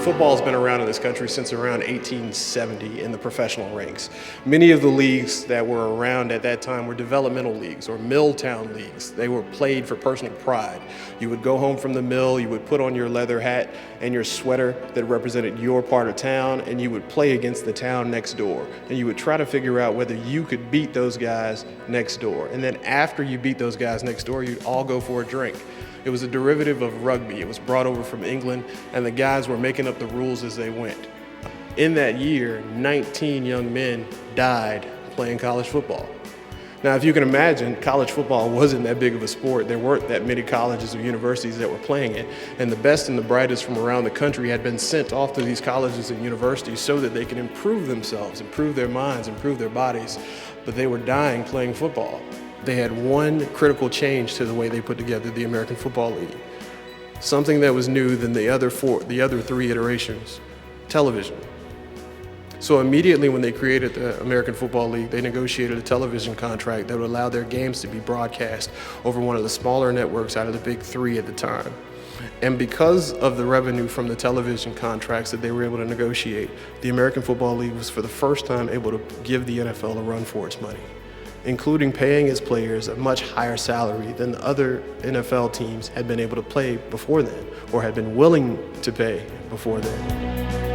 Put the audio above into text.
Football has been around in this country since around 1870 in the professional ranks. Many of the leagues that were around at that time were developmental leagues or Milltown leagues. They were played for personal pride. You would go home from the mill, you would put on your leather hat and your sweater that represented your part of town, and you would play against the town next door. And you would try to figure out whether you could beat those guys next door. And then after you beat those guys next door, you'd all go for a drink. It was a derivative of rugby. It was brought over from England, and the guys were making up the rules as they went. In that year, 19 young men died playing college football. Now, if you can imagine, college football wasn't that big of a sport. There weren't that many colleges or universities that were playing it, and the best and the brightest from around the country had been sent off to these colleges and universities so that they could improve themselves, improve their minds, improve their bodies, but they were dying playing football. They had one critical change to the way they put together the American Football League. Something that was new than the other three iterations: television. So immediately when they created the American Football League, they negotiated a television contract that would allow their games to be broadcast over one of the smaller networks out of the big three at the time. And because of the revenue from the television contracts that they were able to negotiate, the American Football League was for the first time able to give the NFL a run for its money, including paying its players a much higher salary than the other NFL teams had been able to pay before then, or had been willing to pay before then.